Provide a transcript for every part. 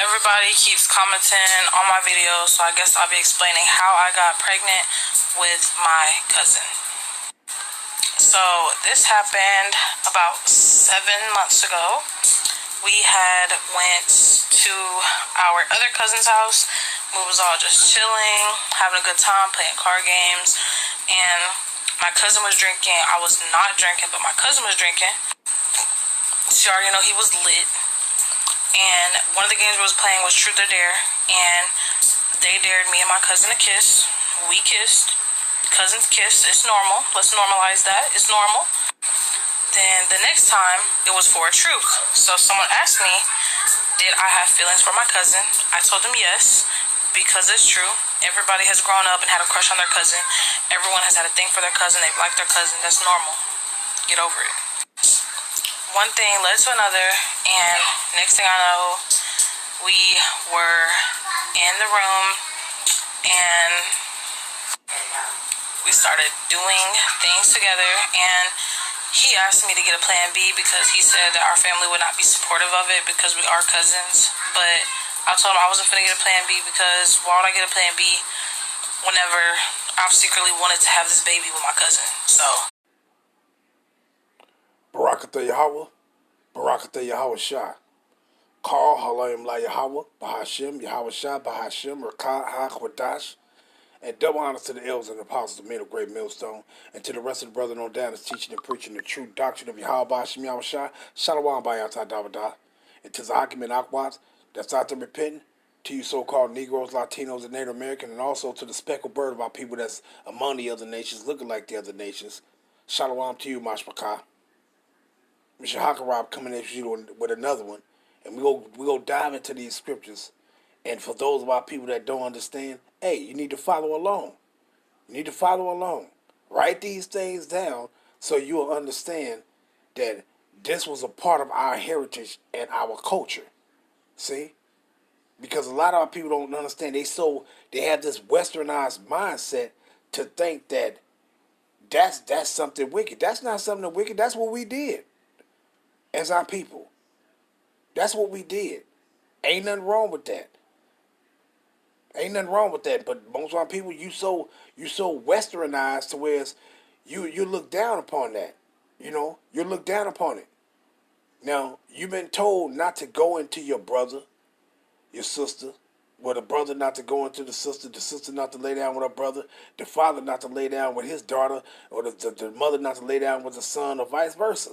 Everybody keeps commenting on my videos, so I guess I'll be explaining how I got pregnant with my cousin. So this happened about 7 months ago. We had went to our other cousin's house. We was all just chilling, having a good time, playing card games, and my cousin was drinking. I was not drinking, but my cousin was drinking. She already know he was lit. And one of the games we was playing was Truth or Dare, and they dared me and my cousin to kiss. We kissed. Cousins kiss. It's normal. Let's normalize that. It's normal. Then the next time, it was for a truth. So someone asked me, did I have feelings for my cousin? I told them yes, because it's true. Everybody has grown up and had a crush on their cousin. Everyone has had a thing for their cousin. They've liked their cousin. That's normal. Get over it. One thing led to another, and next thing I know, we were in the room, and we started doing things together, and he asked me to get a plan B because he said that our family would not be supportive of it because we are cousins. But I told him I wasn't going to get a plan B because why would I get a plan B whenever I've secretly wanted to have this baby with my cousin? So. Barakatah Yahweh, Barakatah Yahweh Shah. Call Halayim La Yahweh, Bahashim, Yahweh Shah, Bahashim, Rakah HaKwadash. And double honors to the elders and the apostles, the men of great millstone, and to the rest of the brethren on down that's teaching and preaching the true doctrine of Yahweh Bashim Yahweh Shah, Shalom Bayatah Davadah, and to Zahakim and Akwats that's out there repenting, to you so-called Negroes, Latinos, and Native American, and also to the speckled bird of our people that's among the other nations, looking like the other nations. Shalom to you, Mashpakah. Mr. Hakarab coming at you with another one, and we go dive into these scriptures. And for those of our people that don't understand, hey, you need to follow along. You need to follow along. Write these things down so you'll understand that this was a part of our heritage and our culture. See? Because a lot of our people don't understand. They have this westernized mindset to think that that's something wicked. That's not something wicked. That's what we did as our people. That's what we did. Ain't nothing wrong with that. Ain't nothing wrong with that, but most of our people, you so westernized to where you look down upon that. You know, you look down upon it. Now, you've been told not to go into your brother, your sister, or the brother not to go into the sister not to lay down with her brother, the father not to lay down with his daughter, or the mother not to lay down with the son, or vice versa.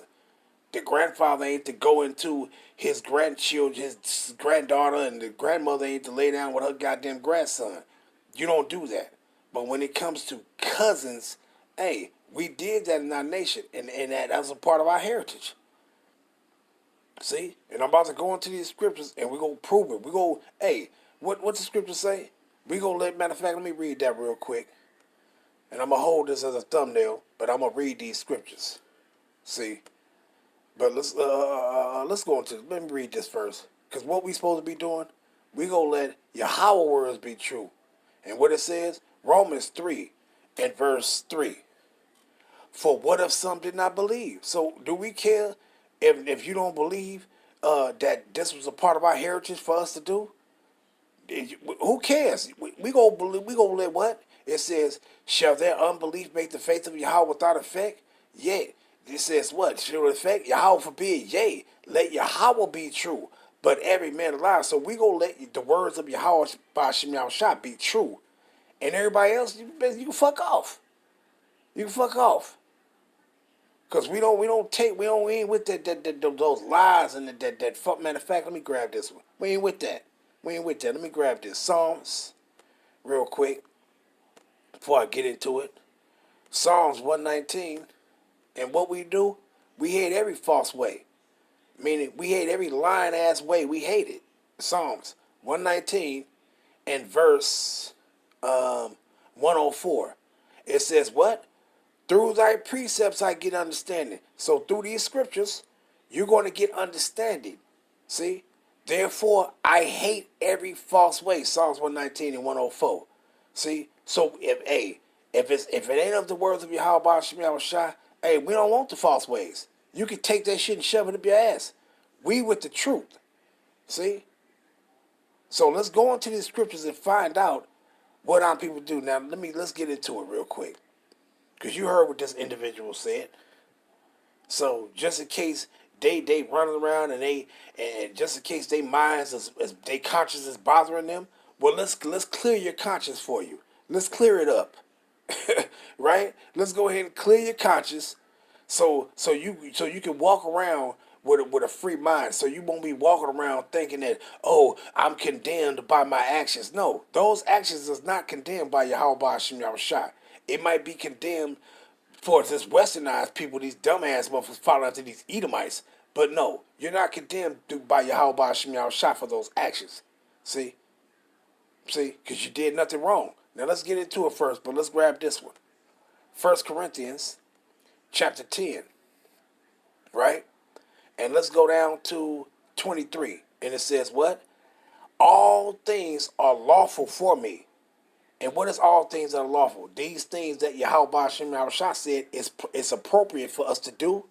The grandfather ain't to go into his grandchildren, his granddaughter, and the grandmother ain't to lay down with her goddamn grandson. You don't do that. But when it comes to cousins, hey, we did that in our nation, and that was a part of our heritage. See? And I'm about to go into these scriptures, and we're going to prove it. We're going to, hey, what the scriptures say? We're going to matter of fact, let me read that real quick. And I'm going to hold this as a thumbnail, but I'm going to read these scriptures. See? But let's go into. Let me read this first, because what we supposed to be doing, we gonna let Yahweh words be true, and what it says, Romans 3 and verse 3. For what if some did not believe? So do we care if you don't believe that this was a part of our heritage for us to do? Who cares? We gonna believe. We gonna let what it says. Shall their unbelief make the faith of Yahweh without effect? Yea. It says what? Shall it affect? Yahweh forbid. Yea. Let Yahweh be true, but every man a lie. So we gonna let the words of Yahweh by Shem Yahweh be true, and everybody else, you can fuck off. You can fuck off. Cause we ain't with those lies and that fuck. Matter of fact, let me grab this one. We ain't with that. Let me grab this Psalms real quick before I get into it. Psalms 119. And what we do, we hate every false way. Meaning, we hate every lying-ass way. We hate it. Psalms 119 and verse 104. It says what? Through thy precepts I get understanding. So through these scriptures, you're going to get understanding. See? Therefore, I hate every false way. Psalms 119 and 104. See? So if it ain't of the words of Yahweh Bashim Yahweh Shai, hey, we don't want the false ways. You can take that shit and shove it up your ass. We with the truth. See? So let's go into these scriptures and find out what our people do. Now let's get into it real quick, because you heard what this individual said. So just in case they running around and just in case they minds as they conscience is bothering them, well let's clear your conscience for you. Let's clear it up. Right? Let's go ahead and clear your conscience so you can walk around with a free mind. So you won't be walking around thinking that, oh, I'm condemned by my actions. No, those actions is not condemned by Yahweh Hashem Yahushua. It might be condemned for this westernized people, these dumbass motherfuckers following after these Edomites. But no, you're not condemned by Yahweh Hashem Yahushua for those actions. See? Because you did nothing wrong. Now let's get into it first, but let's grab this one. 1 Corinthians chapter 10, right? And let's go down to 23. And it says what? All things are lawful for me. And what is all things that are lawful? These things that Yahweh Hashem Yahushua said is appropriate for us to do.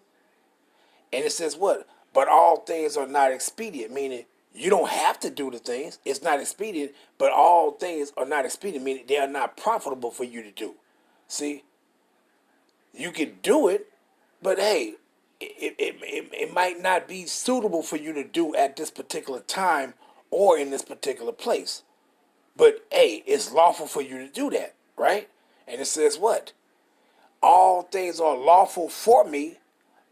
And it says what? But all things are not expedient, meaning you don't have to do the things. It's not expedient, but all things are not expedient, meaning they are not profitable for you to do. See? You can do it, but hey, it might not be suitable for you to do at this particular time or in this particular place. But hey, it's lawful for you to do that, right? And it says what? All things are lawful for me,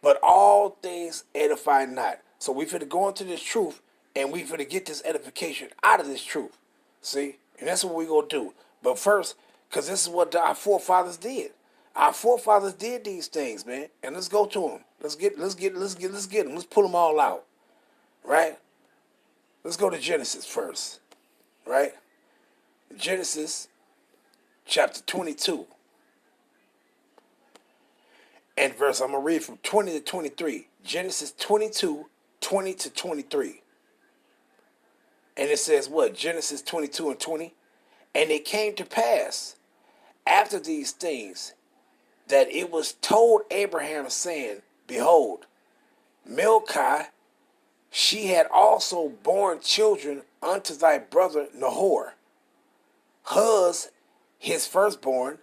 but all things edify not. So we finna go into this truth, and we finna get this edification out of this truth. See? And that's what we gonna do. But first, because this is what our forefathers did. Our forefathers did these things, man. And let's go to them. Let's get them. Let's pull them all out. Right? Let's go to Genesis first. Right? Genesis chapter 22. And verse, I'm going to read from 20 to 23. Genesis 22, 20 to 23. And it says what? Genesis 22 and 20. And it came to pass after these things that it was told Abraham, saying, behold, Milcah, she had also borne children unto thy brother Nahor, Huz his firstborn,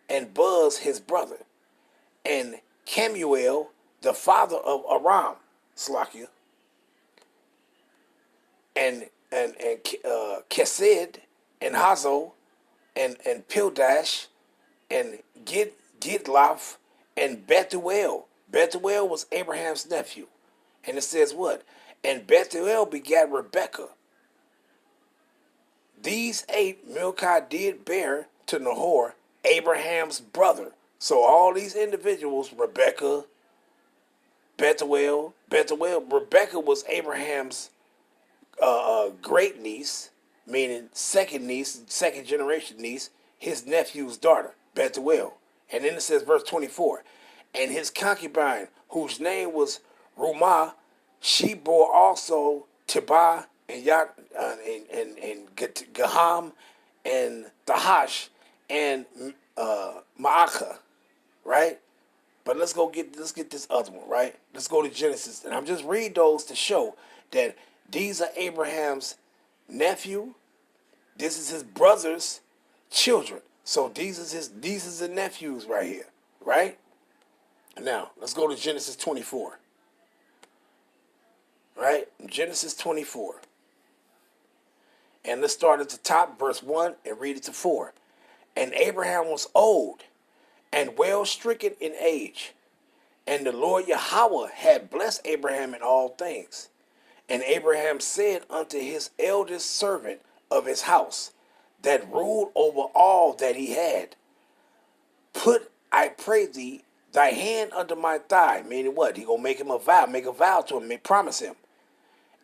and Buz his brother, and Kemuel the father of Aram, Slakia, and Kesed, and Hazo, and Pildash, and Gidlaph, and Bethuel. Bethuel was Abraham's nephew. And it says what? And Bethuel begat Rebekah. These 8 Milcah did bear to Nahor, Abraham's brother. So all these individuals, Rebekah, Bethuel, Rebekah was Abraham's great niece, meaning second niece, second generation niece, his nephew's daughter, Bethuel. And then it says verse 24, and his concubine, whose name was Rumah, she bore also Tibah and Gaham and Tahash and Maacah, right? But let's get this other one, right? Let's go to Genesis, and I'm just reading those to show that these are Abraham's nephew. This is his brother's children. So these is the nephews right here, right? Now let's go to Genesis 24. Right? Genesis 24. And let's start at the top, verse 1, and read it to 4. And Abraham was old and well stricken in age, and the Lord Yahweh had blessed Abraham in all things. And Abraham said unto his eldest servant of his house, that ruled over all that he had, put, I pray thee, thy hand under my thigh. Meaning what? He gonna make him make a vow to him, promise him.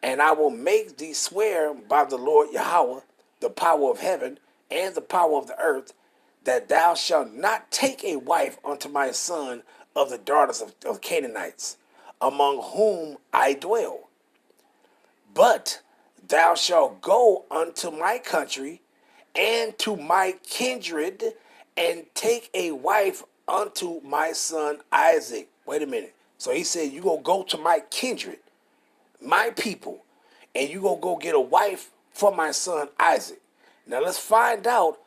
And I will make thee swear by the Lord Yahweh, the power of heaven and the power of the earth, that thou shalt not take a wife unto my son of the daughters of Canaanites, among whom I dwell. But thou shalt go unto my country and to my kindred, and take a wife unto my son Isaac. Wait a minute. So he said, you gonna go to my kindred, my people, and you gonna go get a wife for my son Isaac. Now let's find out,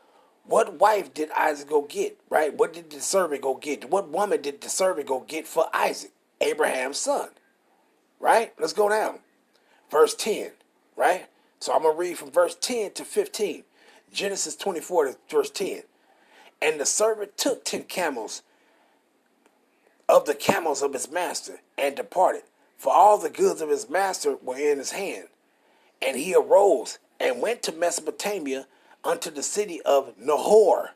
what wife did Isaac go get, right? What did the servant go get? What woman did the servant go get for Isaac, Abraham's son, right? Let's go down. Verse 10, right? So I'm going to read from verse 10 to 15. Genesis 24 to verse 10. And the servant took 10 camels of the camels of his master and departed, for all the goods of his master were in his hand. And he arose and went to Mesopotamia unto the city of Nahor.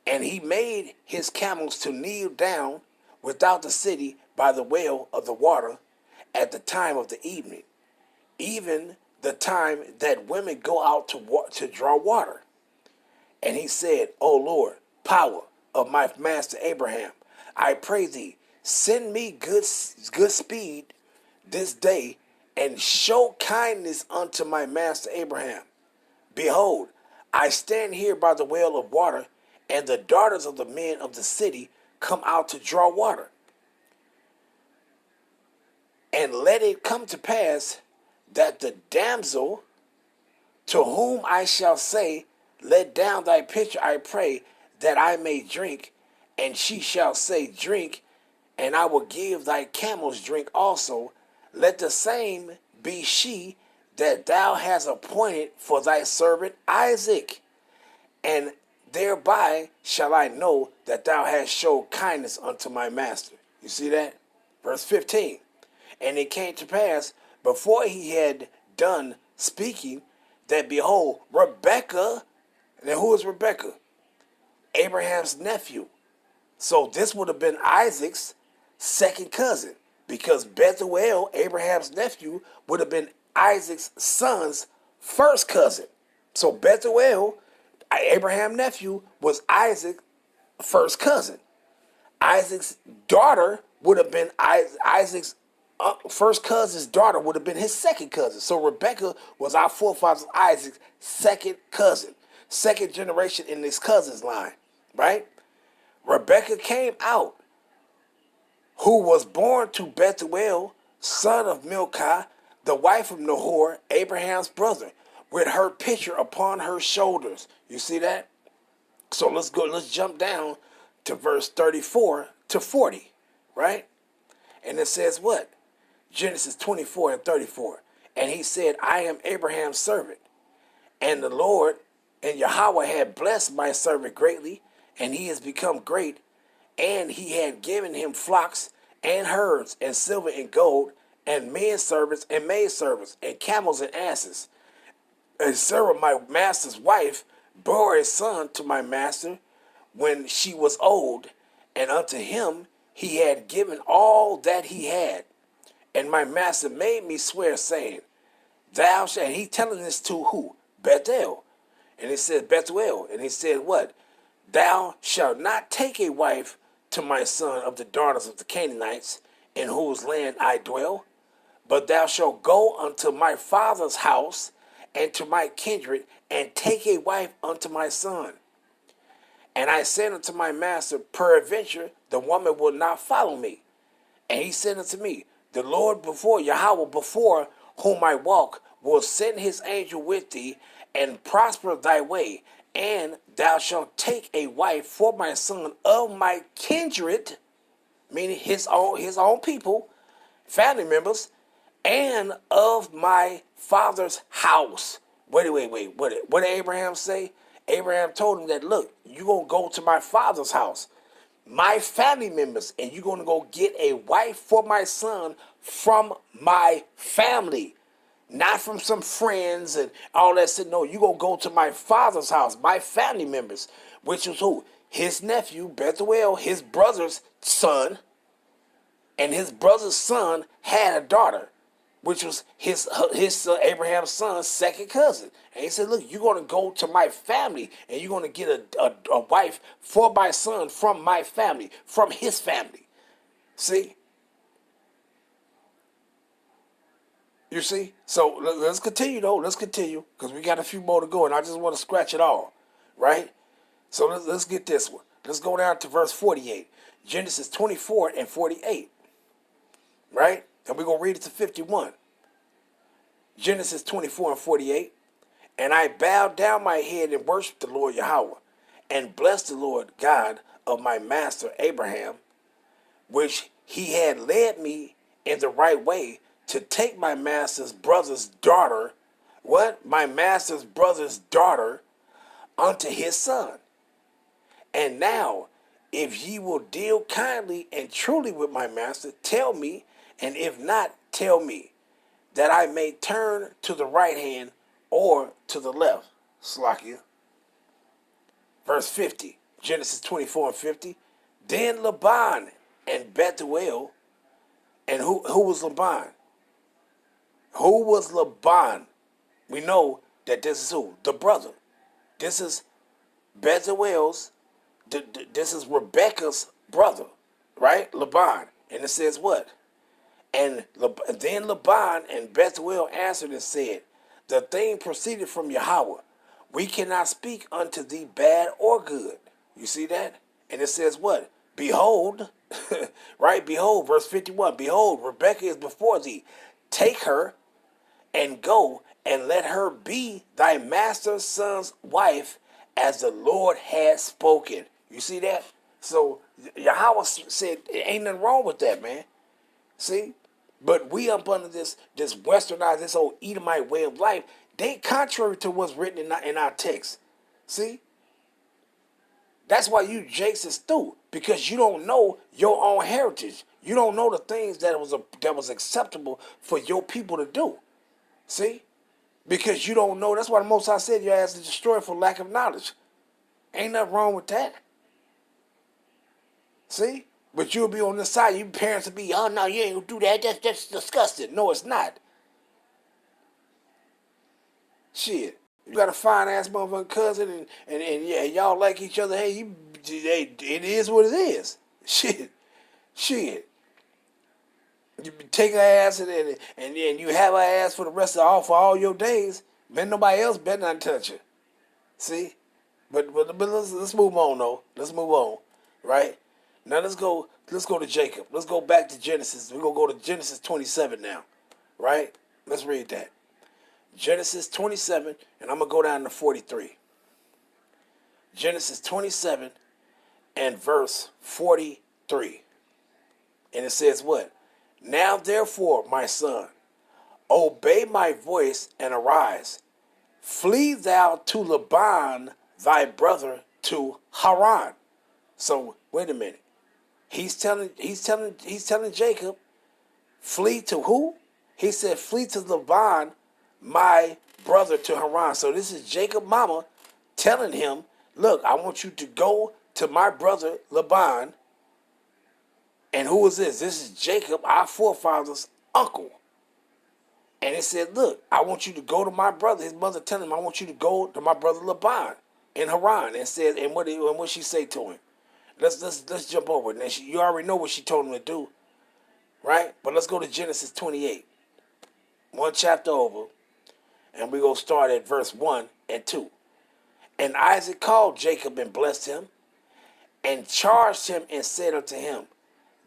And he made his camels to kneel down without the city by the well of the water at the time of the evening, even the time that women go out to draw water. And he said, O Lord, power of my master Abraham, I pray thee, send me good speed this day, and show kindness unto my master Abraham. Behold, I stand here by the well of water, and the daughters of the men of the city come out to draw water. And let it come to pass that the damsel to whom I shall say, let down thy pitcher, I pray, that I may drink, and she shall say, drink, and I will give thy camels drink also. Let the same be she that thou hast appointed for thy servant Isaac. And thereby shall I know that thou hast showed kindness unto my master. You see that? Verse 15. And it came to pass, before he had done speaking, that behold, Rebekah, and who is Rebekah? Abraham's nephew. So this would have been Isaac's second cousin, because Bethuel, Abraham's nephew, would have been Isaac's son's first cousin. So Bethuel, Abraham's nephew, was Isaac's first cousin. Isaac's daughter would have been Isaac's first cousin's daughter would have been his second cousin. So Rebekah was our forefather Isaac's second cousin, second generation in his cousin's line, right? Rebekah came out, who was born to Bethuel, son of Milcah, the wife of Nahor, Abraham's brother, with her pitcher upon her shoulders. You see that? So let's jump down to verse 34 to 40, right? And it says what? Genesis 24 and 34. And he said, I am Abraham's servant, and the Lord and Yahweh had blessed my servant greatly, and he has become great, and he had given him flocks and herds and silver and gold, and men servants and maid servants, and camels and asses. And Sarah, my master's wife, bore a son to my master when she was old, and unto him he had given all that he had. And my master made me swear, saying, thou shalt, and he telling this to who? Bethel. And he said, Bethuel. And he said, what? Thou shalt not take a wife to my son of the daughters of the Canaanites, in whose land I dwell, but thou shalt go unto my father's house and to my kindred, and take a wife unto my son. And I said unto my master, peradventure the woman will not follow me. And he said unto me, the Lord before, Yahweh before whom I walk, will send his angel with thee, and prosper thy way, and thou shalt take a wife for my son of my kindred, meaning his own people, family members, and of my father's house. Wait. What did Abraham say? Abraham told him that, look, you're going to go to my father's house, my family members, and you're going to go get a wife for my son from my family, not from some friends and all that. Said, no, you're going to go to my father's house, my family members, which was who? His nephew, Bethuel, his brother's son, and his brother's son had a daughter, which was his Abraham's son's second cousin. And he said, look, you're going to go to my family, and you're going to get a wife for my son from my family, from his family. See? You see? So let's continue, though. Let's continue, because we got a few more to go, and I just want to scratch it all, right? So let's get this one. Let's go down to verse 48. Genesis 24 and 48, right? And we're going to read it to 51. Genesis 24:48. And I bowed down my head and worshiped the Lord Yahweh, and blessed the Lord God of my master Abraham, which he had led me in the right way to take my master's brother's daughter, what? My master's brother's daughter unto his son. And now, if ye will deal kindly and truly with my master, tell me, and if not, tell me, that I may turn to the right hand or to the left. Slakia. Verse 50, Genesis 24:50. Then Laban and Bethuel, and who was Laban? Who was Laban? We know that this is who? The brother. This is Bethuel's, this is Rebecca's brother, right? Laban. And it says what? And then Laban and Bethuel answered and said, the thing proceeded from Yahweh. We cannot speak unto thee bad or good. You see that? And it says what? Behold, right? Behold, verse 51. Behold, Rebekah is before thee. Take her and go and let her be thy master's son's wife, as the Lord has spoken. You see that? So Yahweh said, ain't nothing wrong with that, man. See? But we up under this westernized, this old Edomite way of life, they contrary to what's written in our text. See? That's why you Jakes is through, because you don't know your own heritage. You don't know the things that was acceptable for your people to do. See? Because you don't know. That's why the Most High said your ass is destroyed for lack of knowledge. Ain't nothing wrong with that. See? But you'll be on the side. You parents will be, oh no, you ain't gonna do that. That's disgusting. No, it's not. Shit. You got a fine ass motherfucking cousin and yeah, y'all like each other. Hey, it is what it is. Shit. You take her ass and you have her ass for the rest of all your days. Man, nobody else better not touch her. See? But let's move on though. Let's move on. Right? Now let's go to Jacob. Let's go back to Genesis. We're gonna go to Genesis 27 now. Right? Let's read that. Genesis 27, and I'm gonna go down to 43. Genesis 27 and verse 43. And it says what? Now therefore, my son, obey my voice and arise. Flee thou to Laban thy brother to Haran. So wait a minute. He's telling Jacob, flee to who? He said, flee to Laban, my brother to Haran. So this is Jacob mama telling him, look, I want you to go to my brother Laban. And who is this? This is Jacob, our forefather's uncle. And it said, look, I want you to go to my brother. His mother telling him, I want you to go to my brother Laban in Haran. And said, and what she say to him? Let's jump over it. Now you already know what she told him to do, right? But let's go to Genesis 28, one chapter over, and we're going to start at verse 1 and 2. And Isaac called Jacob and blessed him, and charged him and said unto him,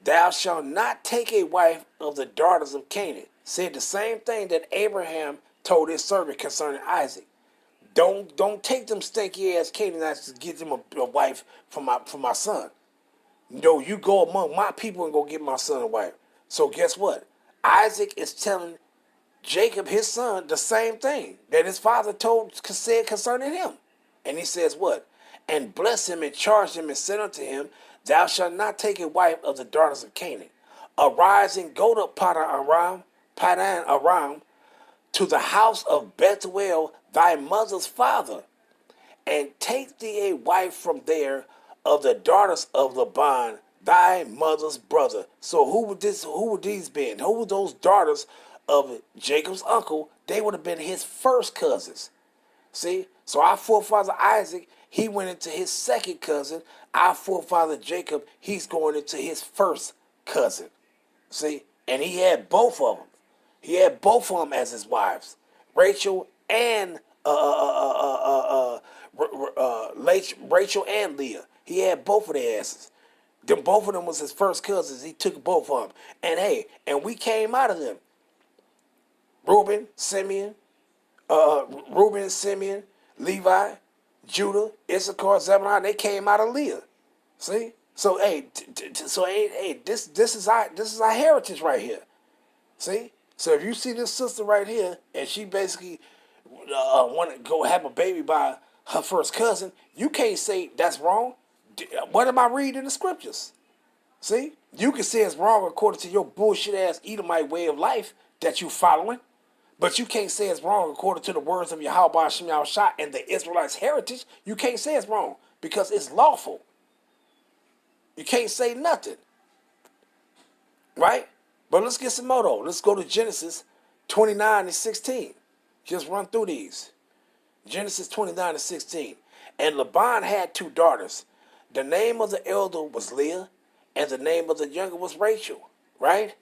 thou shalt not take a wife of the daughters of Canaan. Said the same thing that Abraham told his servant concerning Isaac. Don't take them stinky ass Canaanites to get them a wife for my son. No, you go among my people and go get my son a wife. So guess what? Isaac is telling Jacob, his son, the same thing that his father said concerning him. And he says what? And bless him and charged him and said unto him, thou shalt not take a wife of the daughters of Canaan. Arise and go to Padan Aram, to the house of Bethuel, thy mother's father, and take thee a wife from there of the daughters of Laban, thy mother's brother. So who would these been? Who were those daughters of Jacob's uncle? They would have been his first cousins. See? So our forefather Isaac, he went into his second cousin. Our forefather Jacob, he's going into his first cousin. See? And he had both of them. He had both of them as his wives, Rachel and Rachel and Leah. He had both of their asses. Both of them was his first cousins. He took both of them. And hey, and we came out of them. Reuben, Simeon, Levi, Judah, Issachar, Zebulon, they came out of Leah. See? So this is our heritage right here. See? So if you see this sister right here, and she basically want to go have a baby by her first cousin, you can't say that's wrong. What am I reading in the scriptures? See? You can say it's wrong according to your bullshit ass Edomite way of life that you following, but you can't say it's wrong according to the words of Yahweh Hashem Yahushua and the Israelites' heritage. You can't say it's wrong because it's lawful. You can't say nothing. Right? But let's get some more though. Let's go to Genesis 29 and 16. Just run through these. Genesis 29 and 16. And Laban had 2 daughters. The name of the elder was Leah, and the name of the younger was Rachel. Right?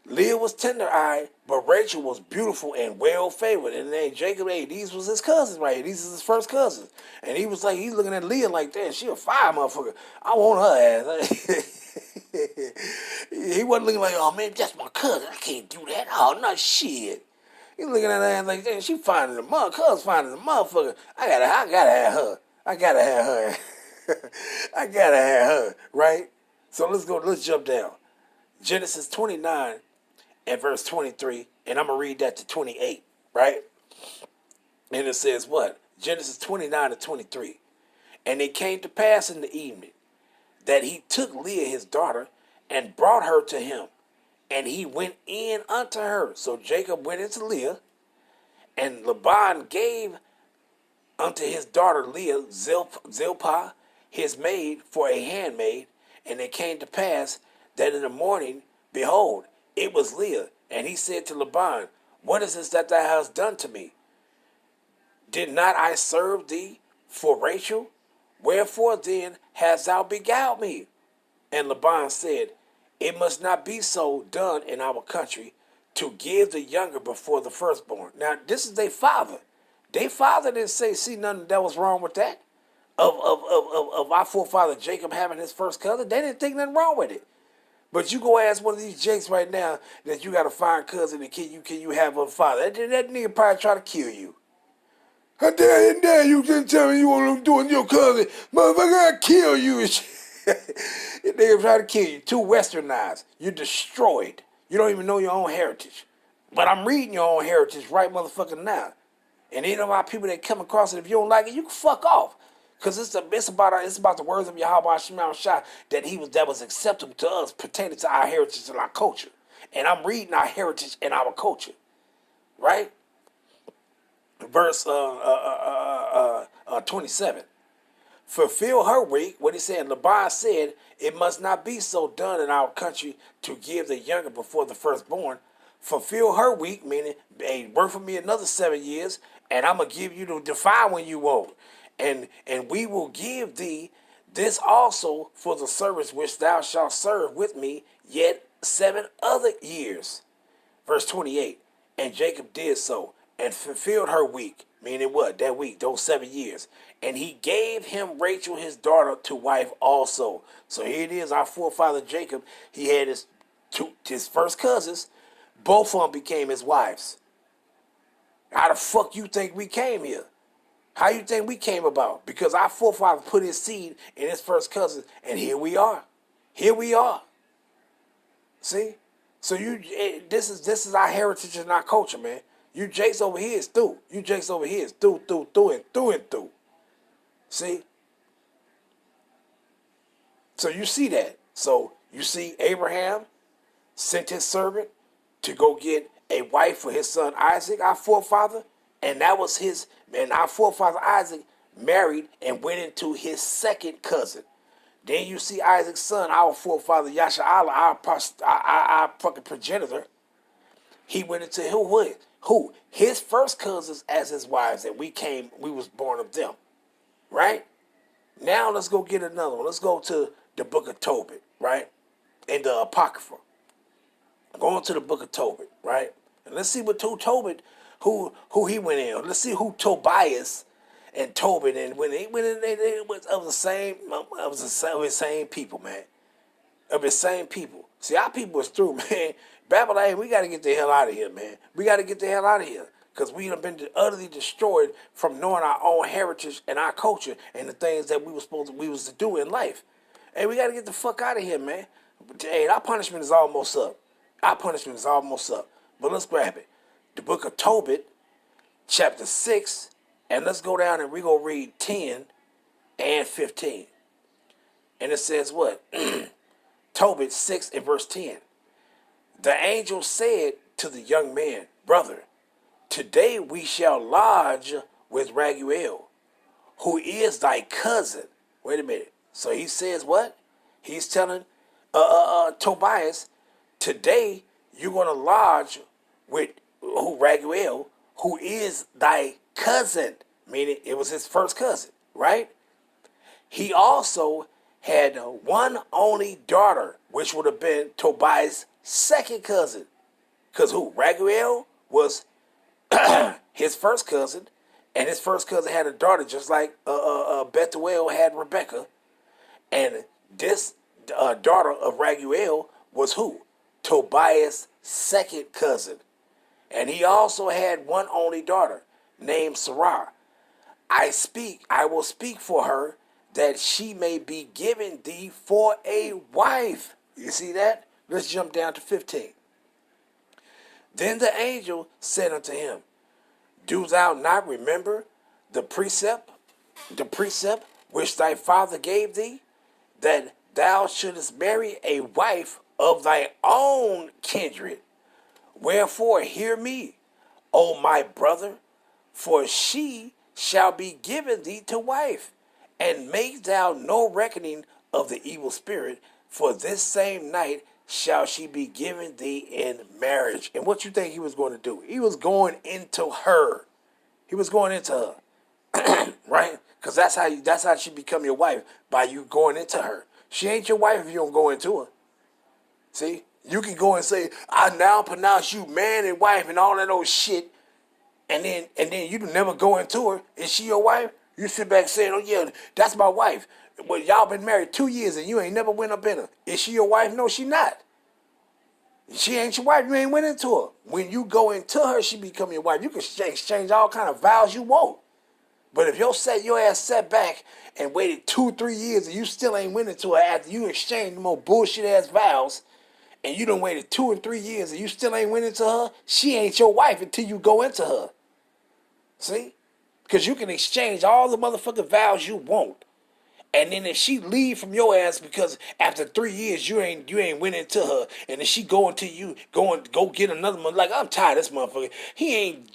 Leah was tender-eyed, but Rachel was beautiful and well-favored. And then Jacob, these was his cousins right here. These is his first cousins. And he was like, he's looking at Leah like that. She a fire motherfucker. I want her ass. He wasn't looking like, oh man, that's my cousin. I can't do that. Oh, no shit. He looking at her ass like, damn, she fine as a mother. Cousin fine as a motherfucker. I gotta have her. I gotta have her. Right? So let's jump down. Genesis 29 and verse 23, and I'm going to read that to 28, right? And it says what? Genesis 29 to 23. And it came to pass in the evening that he took Leah his daughter and brought her to him, and he went in unto her. So Jacob went into Leah, and Laban gave unto his daughter Leah Zilpah, his maid, for a handmaid. And it came to pass that in the morning, behold, it was Leah. And he said to Laban, what is this that thou hast done to me? Did not I serve thee for Rachel? Wherefore then hast thou beguiled me? And Laban said, it must not be so done in our country to give the younger before the firstborn. Now, this is their father. Their father didn't see nothing that was wrong with that. Of our forefather Jacob having his first cousin. They didn't think nothing wrong with it. But you go ask one of these jakes right now that you got a fine cousin and can you have a father. That nigga probably try to kill you. How dare you didn't tell me you want to do with your cousin. Motherfucker, I kill you. That nigga try to kill you. Too westernized. You're destroyed. You don't even know your own heritage. But I'm reading your own heritage right motherfucking now. And any of our people that come across it, if you don't like it, you can fuck off. Because it's about the words of Yahweh Hashem Yahushua that was acceptable to us pertaining to our heritage and our culture. And I'm reading our heritage and our culture. Right? Verse 27. Fulfill her week. What he said, Laban said, it must not be so done in our country to give the younger before the firstborn. Fulfill her week, meaning, hey, work for me another 7 years, and I'm going to give you to define when you want. And we will give thee this also for the service which thou shalt serve with me yet 7 other years. Verse 28. And Jacob did so and fulfilled her week, meaning what? That week, those 7 years. And he gave him Rachel his daughter to wife also. So here it is, our forefather Jacob. He had his first cousins. Both of them became his wives. How the fuck you think we came here? How you think we came about? Because our forefather put his seed in his first cousin, and here we are. Here we are. See? So this is our heritage and our culture, man. You jakes over here is through. You jakes over here is through and through. See? So you see that. So you see Abraham sent his servant to go get a wife for his son Isaac, our forefather. And our forefather Isaac married and went into his second cousin. Then you see Isaac's son, our forefather Yasha'Allah, our fucking progenitor. He went into who? His first cousins as his wives, and we was born of them. Right? Now let's go get another one. Let's go to the book of Tobit, right? And the Apocrypha. Going to the book of Tobit, right? And let's see what Tobit, who he went in. Let's see who Tobias and Tobit, and when they went in, they was of the same people, man. Of the same people. See, our people is through, man. Babylon, we got to get the hell out of here, man. We got to get the hell out of here. Because we have been utterly destroyed from knowing our own heritage and our culture and the things that we was to do in life. Hey, we got to get the fuck out of here, man. Hey, our punishment is almost up. Our punishment is almost up. But let's grab it. The book of Tobit, chapter 6, and let's go down and we're going to read 10 and 15. And it says what? Tobit 6 and verse 10. The angel said to the young man, brother, today we shall lodge with Raguel, who is thy cousin. Wait a minute. So he says what? He's telling Tobias, today you're going to lodge with Raguel, who is thy cousin. Meaning it was his first cousin, right? He also had one only daughter, which would have been Tobias' second cousin. Because who? Raguel was his first cousin, and his first cousin had a daughter just like Bethuel had Rebecca. And this daughter of Raguel was who? Tobias' second cousin. And he also had one only daughter named Sarah. I will speak for her, that she may be given thee for a wife. You see that? Let's jump down to 15. Then the angel said unto him, do thou not remember the precept which thy father gave thee, that thou shouldest marry a wife of thy own kindred? Wherefore hear me, O my brother, for she shall be given thee to wife, and make thou no reckoning of the evil spirit, for this same night shall she be given thee in marriage. And what you think he was going to do? He was going into her. He was going into her, right? Because that's how she become your wife, by you going into her. She ain't your wife if you don't go into her. See, you can go and say, I now pronounce you man and wife and all that old shit, and then you never go into her. Is she your wife? You sit back saying, oh yeah, that's my wife. Well, y'all been married 2 years and you ain't never went up in her. Is she your wife? No, she not. She ain't your wife. You ain't went into her. When you go into her, she become your wife. You can exchange all kind of vows you want. But if your ass sat back and waited 2-3 years and you still ain't went into her after you exchanged more bullshit ass vows, and you done waited 2 and 3 years and you still ain't went into her, she ain't your wife until you go into her. See? Because you can exchange all the motherfucking vows you want. And then if she leave from your ass because after 3 years you ain't went into her, and then she go into you, go get another one, like, I'm tired of this motherfucker. He ain't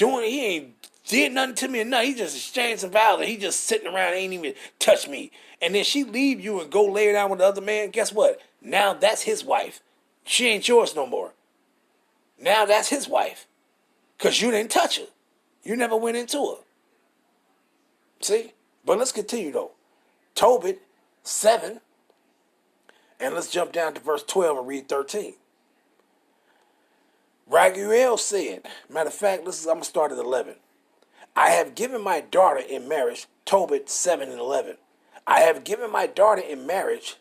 did nothing to me or nothing. He just exchanged some vows and he just sitting around, ain't even touch me. And then she leave you and go lay down with the other man. Guess what? Now that's his wife. She ain't yours no more. Now that's his wife. Because you didn't touch her. You never went into her. See? But let's continue though. Tobit 7. And let's jump down to verse 12 and read 13. Raguel said, matter of fact, I'm going to start at 11. I have given my daughter in marriage, Tobit 7 and 11. I have given my daughter in marriage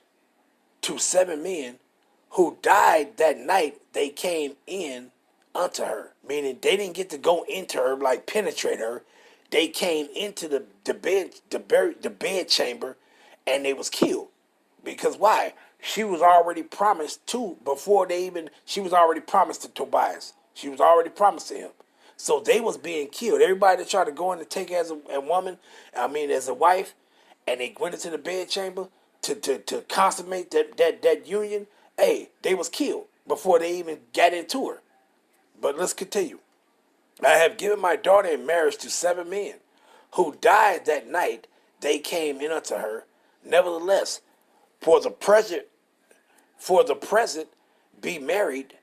to 7 men who died that night they came in unto her. Meaning they didn't get to go into her, like penetrate her. They came into the bed chamber and they was killed. Because why? She was already promised she was already promised to Tobias. She was already promised to him. So they was being killed. Everybody that tried to go in to take as a woman, as a wife, and they went into the bed chamber to consummate that union, hey, they was killed before they even got into her. But let's continue. I have given my daughter in marriage to 7 men who died that night they came in unto her. Nevertheless, for the present be married.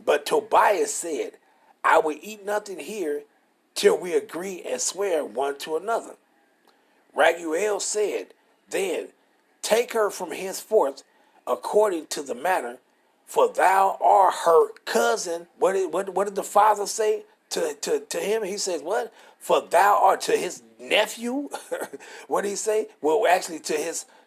But Tobias said, I will eat nothing here till we agree and swear one to another. Raguel said, then take her from henceforth according to the manner, for thou art her cousin. What did the father say to him? He says, what? For thou art to his nephew. What did he say? Well, actually to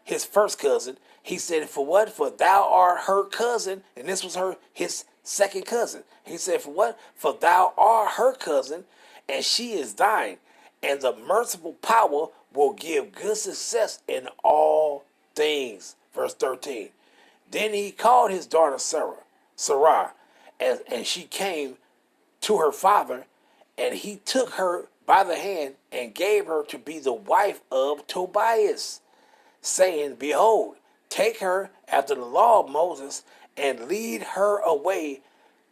his first cousin. He said, for what? For thou art her cousin. And this was his second cousin. He said, for what? For thou art her cousin, and she is thine. And the merciful power will give good success in all things. Verse 13. Then he called his daughter Sarah, and she came to her father, and he took her by the hand and gave her to be the wife of Tobias, saying, behold, take her after the law of Moses, and lead her away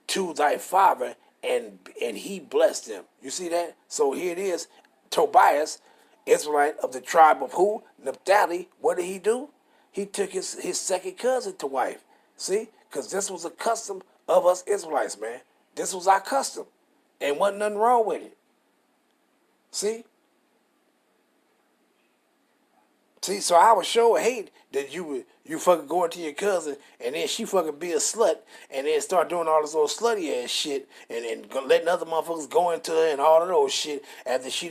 to thy father, and he blessed him. You see that? So here it is. Tobias, Israelite of the tribe of who? Naphtali. What did he do? He took his second cousin to wife. See? Because this was a custom of us Israelites, man. This was our custom. And wasn't nothing wrong with it. See? See, so I would sure hate that you fucking go into your cousin and then she fucking be a slut and then start doing all this old slutty ass shit and letting other motherfuckers go into her and all of those shit after you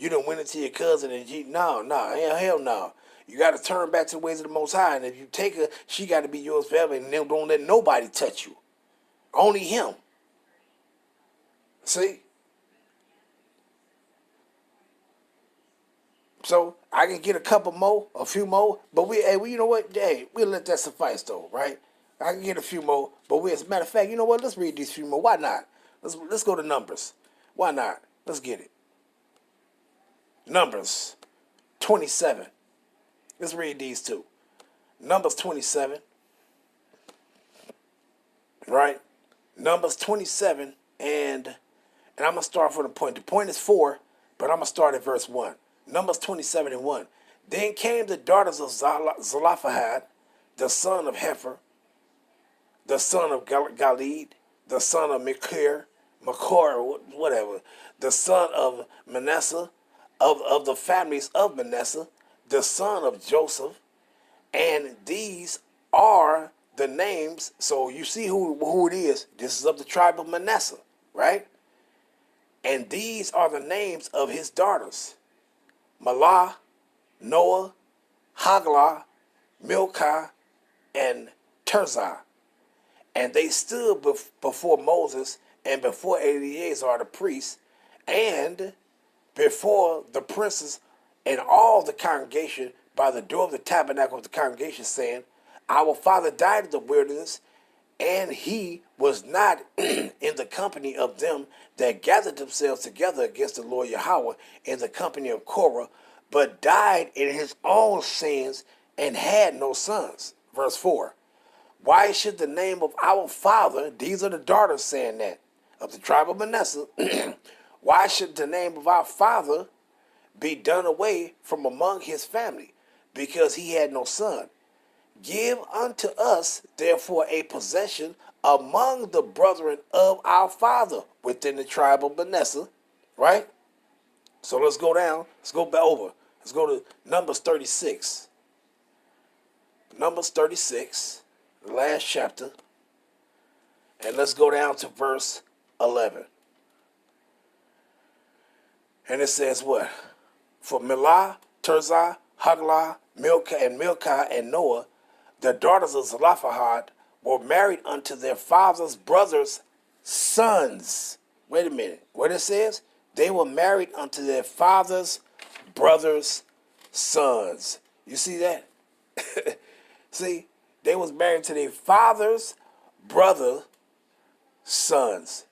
done went into your cousin and hell no. You got to turn back to the ways of the Most High, and if you take her, she got to be yours forever, and then don't let nobody touch you. Only him. See? So I can get a few more, but you know what? Hey, we'll let that suffice though, right? I can get a few more, but as a matter of fact, you know what? Let's read these few more. Why not? Let's go to Numbers. Why not? Let's get it. Numbers 27. Let's read these two. Numbers 27. Right? Numbers 27, and I'm going to start from the point. The point is 4, but I'm going to start at verse 1. Numbers 27 and 1. Then came the daughters of Zelophehad, the son of Hefer, the son of Galid, the son of Machir, whatever, the son of Manasseh, of the families of Manasseh, the son of Joseph, and these are the names. So you see who it is. This is of the tribe of Manasseh, right? And these are the names of his daughters: Mahlah, Noah, Haglah, Milcah, and Tirzah. And they stood before Moses and before Eleazar the priest and before the princes and all the congregation by the door of the tabernacle of the congregation, saying, our father died in the wilderness, and he was not in the company of them that gathered themselves together against the Lord Yahweh in the company of Korah, but died in his own sins and had no sons. Verse 4. Why should the name of our father, these are the daughters saying that, of the tribe of Manasseh, why should the name of our father be done away from among his family, because he had no son? Give unto us, therefore, a possession among the brethren of our father within the tribe of Manasseh, right? So let's go down. Let's go back over. Let's go to Numbers 36. Numbers 36, the last chapter. And let's go down to verse 11. And it says what? For Mahlah, Tirzah, Haglah, Milcah, and Noah, the daughters of Zelophehad, were married unto their father's brothers' sons. Wait a minute. What it says? They were married unto their father's brothers' sons. You see that? See? They was married to their father's brother's sons.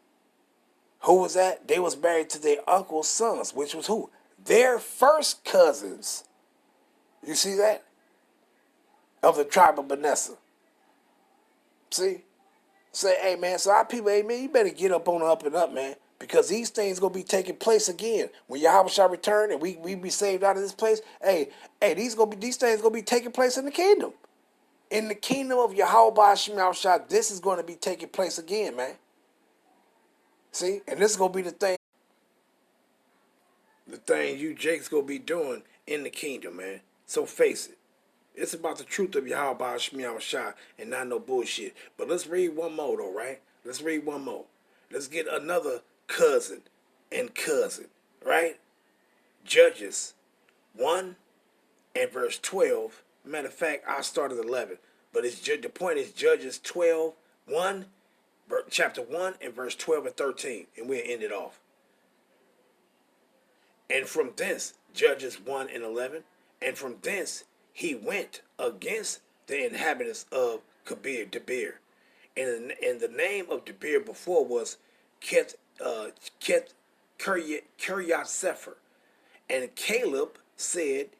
Who was that? They was married to their uncle's sons, which was who? Their first cousins. You see that? Of the tribe of Manasseh. See? Say, hey, man, so our people, hey, man, you better get up on the up and up, man, because these things going to be taking place again. When Yahweh shall return and we be saved out of this place, these things going to be taking place in the kingdom. In the kingdom of Yahweh Hashem Yahushua, this is going to be taking place again, man. See? And this is going to be the thing you Jake's going to be doing in the kingdom, man. So face it. It's about the truth of Yahweh Hashem Yahushua and not no bullshit. But let's read one more, though, right? Let's read one more. Let's get another cousin and cousin, right? Judges 1 and verse 12. Matter of fact, I started 11. But the point is Judges 12:1, chapter 1 and verse 12 and 13. And we'll end it off. And from thence, Judges 1 and 11, and from thence he went against the inhabitants of Debir. And the name of Debir before was Kiriath Sefer. And Caleb said,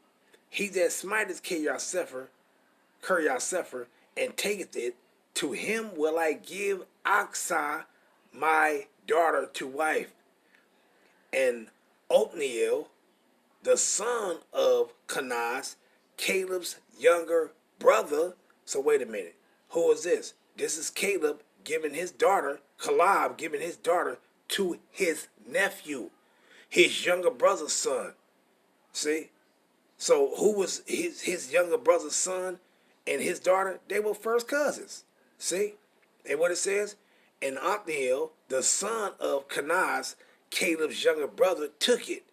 he that smiteth Kiriath Sefer, and taketh it, to him will I give Achsah my daughter to wife. And Othniel, the son of Kenaz, Caleb's younger brother. So wait a minute. Who is this? This is Caleb giving his daughter, Caleb giving his daughter to his nephew, his younger brother's son. See? So who was his younger brother's son and his daughter? They were first cousins. See? And what it says? And Othniel, the son of Kenaz, Caleb's younger brother, took it,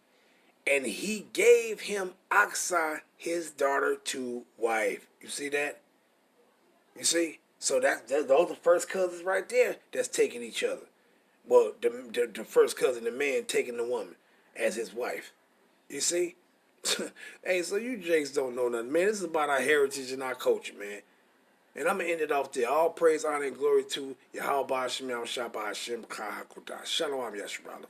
and he gave him Achsah, his daughter, to wife. You see that? You see? So those the first cousins right there that's taking each other. Well, the first cousin, the man, taking the woman as his wife. You see? Hey, so you jakes don't know nothing, man. This is about our heritage and our culture, man. And I'm going to end it off there. All praise, honor, and glory to Yahweh Ba'Shem Yahweh Shabbat Hashem Kahakudah. Shalom, Yeshua.